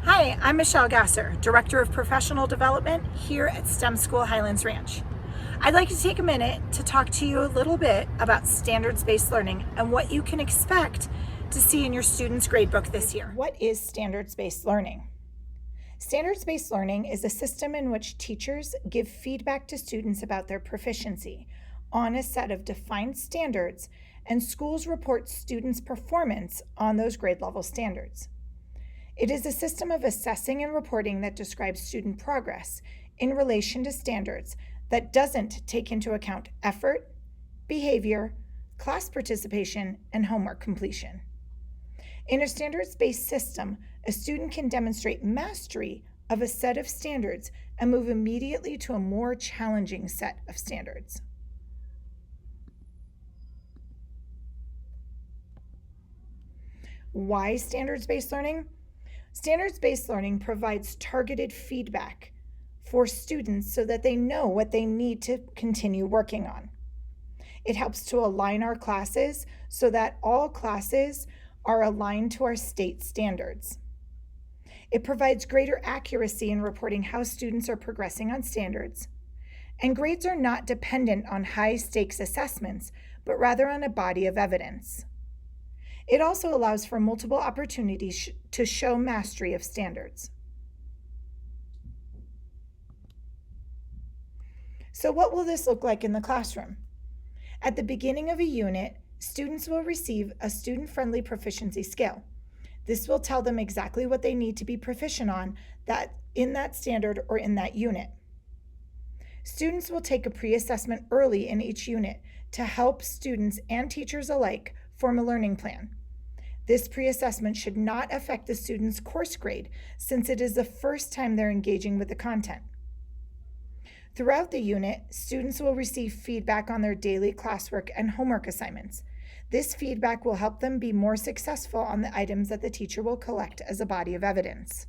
Hi, I'm Michelle Gasser, Director of Professional Development here at STEM School Highlands Ranch. I'd like to take a minute to talk to you a little bit about standards-based learning and what you can expect to see in your students' gradebook this year. What is standards-based learning? Standards-based learning is a system in which teachers give feedback to students about their proficiency on a set of defined standards, and schools report students' performance on those grade level standards. It is a system of assessing and reporting that describes student progress in relation to standards that doesn't take into account effort, behavior, class participation, and homework completion. In a standards-based system, a student can demonstrate mastery of a set of standards and move immediately to a more challenging set of standards. Why standards-based learning? Standards-based learning provides targeted feedback for students so that they know what they need to continue working on. It helps to align our classes so that all classes are aligned to our state standards. It provides greater accuracy in reporting how students are progressing on standards. And grades are not dependent on high-stakes assessments, but rather on a body of evidence. It also allows for multiple opportunities to show mastery of standards. So what will this look like in the classroom? At the beginning of a unit, students will receive a student-friendly proficiency scale. This will tell them exactly what they need to be proficient on in that standard or in that unit. Students will take a pre-assessment early in each unit to help students and teachers alike form a learning plan. This pre-assessment should not affect the student's course grade since it is the first time they're engaging with the content. Throughout the unit, students will receive feedback on their daily classwork and homework assignments. This feedback will help them be more successful on the items that the teacher will collect as a body of evidence.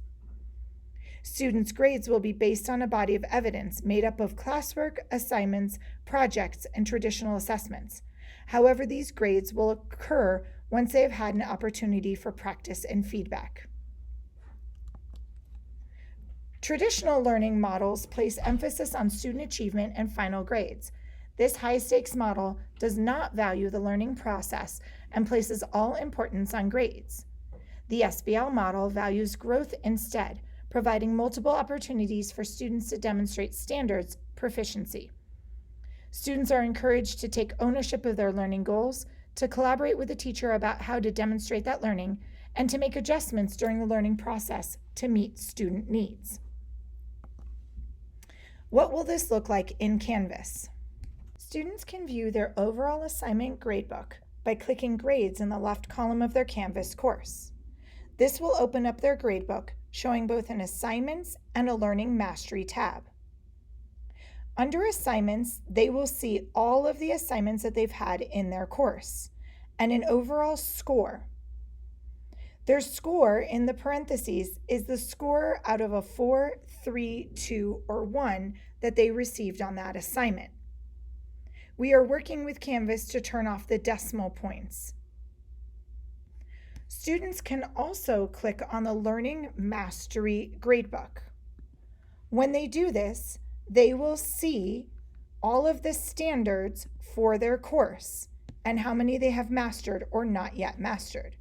Students' grades will be based on a body of evidence made up of classwork, assignments, projects, and traditional assessments. However, these grades will occur once they have had an opportunity for practice and feedback. Traditional learning models place emphasis on student achievement and final grades. This high-stakes model does not value the learning process and places all importance on grades. The SBL model values growth instead, providing multiple opportunities for students to demonstrate standards proficiency. Students are encouraged to take ownership of their learning goals, to collaborate with the teacher about how to demonstrate that learning, and to make adjustments during the learning process to meet student needs. What will this look like in Canvas? Students can view their overall assignment gradebook by clicking Grades in the left column of their Canvas course. This will open up their gradebook, showing both an Assignments and a Learning Mastery tab. Under Assignments, they will see all of the assignments that they've had in their course and an overall score. Their score in the parentheses is the score out of a 4, 3, 2, or 1 that they received on that assignment. We are working with Canvas to turn off the decimal points. Students can also click on the Learning Mastery gradebook. When they do this, they will see all of the standards for their course and how many they have mastered or not yet mastered.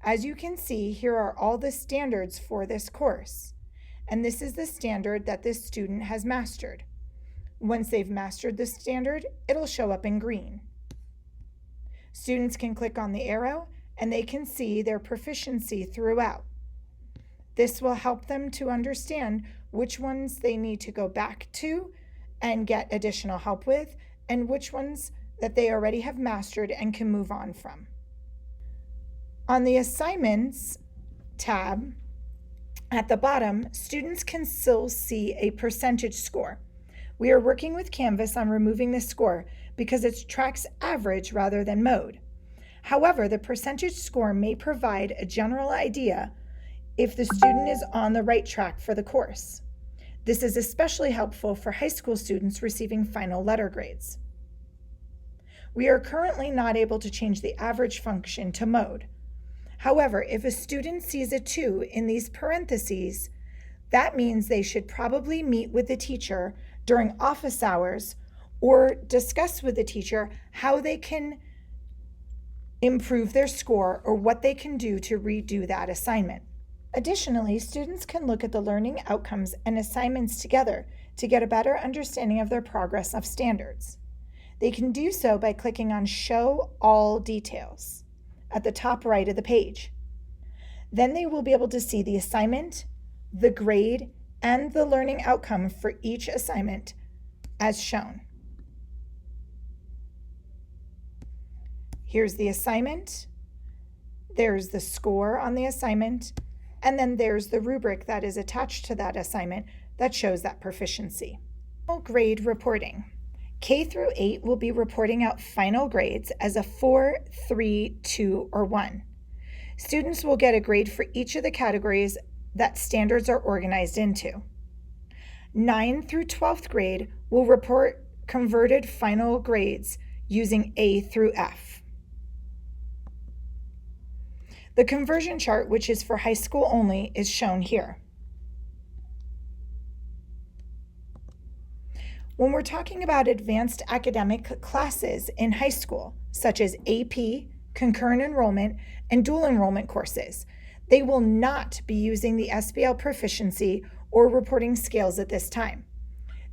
As you can see, here are all the standards for this course, and this is the standard that this student has mastered. Once they've mastered the standard, it'll show up in green. Students can click on the arrow and they can see their proficiency throughout. This will help them to understand which ones they need to go back to and get additional help with, and which ones that they already have mastered and can move on from. On the Assignments tab at the bottom, students can still see a percentage score. We are working with Canvas on removing this score because it tracks average rather than mode. However, the percentage score may provide a general idea if the student is on the right track for the course. This is especially helpful for high school students receiving final letter grades. We are currently not able to change the average function to mode. However, if a student sees a 2 in these parentheses, that means they should probably meet with the teacher during office hours or discuss with the teacher how they can improve their score or what they can do to redo that assignment. Additionally, students can look at the learning outcomes and assignments together to get a better understanding of their progress of standards. They can do so by clicking on Show All Details at the top right of the page. Then they will be able to see the assignment, the grade, and the learning outcome for each assignment as shown. Here's the assignment, there's the score on the assignment, and then there's the rubric that is attached to that assignment that shows that proficiency. Grade reporting. K through 8 will be reporting out final grades as a 4, 3, 2, or 1. Students will get a grade for each of the categories that standards are organized into. 9 through 12th grade will report converted final grades using A through F. The conversion chart, which is for high school only, is shown here. When we're talking about advanced academic classes in high school, such as AP, concurrent enrollment, and dual enrollment courses, they will not be using the SBL proficiency or reporting scales at this time.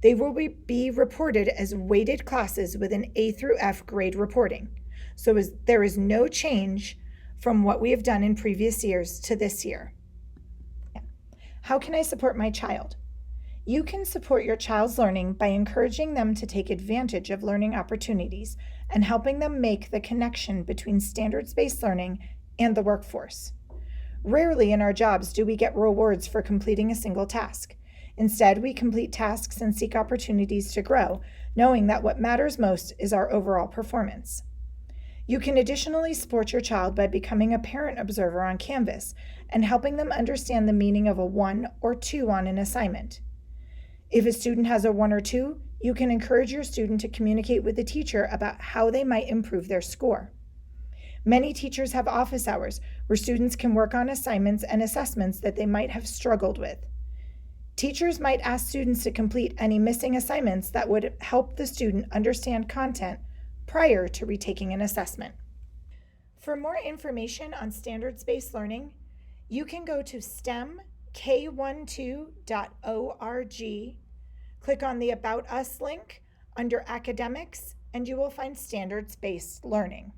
They will be reported as weighted classes with an A through F grade reporting. So there is no change from what we have done in previous years to this year. How can I support my child? You can support your child's learning by encouraging them to take advantage of learning opportunities and helping them make the connection between standards-based learning and the workforce. Rarely in our jobs do we get rewards for completing a single task. Instead, we complete tasks and seek opportunities to grow, knowing that what matters most is our overall performance. You can additionally support your child by becoming a parent observer on Canvas and helping them understand the meaning of a 1 or 2 on an assignment. If a student has a 1 or 2, you can encourage your student to communicate with the teacher about how they might improve their score. Many teachers have office hours where students can work on assignments and assessments that they might have struggled with. Teachers might ask students to complete any missing assignments that would help the student understand content prior to retaking an assessment. For more information on standards-based learning, you can go to stemk12.org, click on the About Us link under Academics, and you will find standards-based learning.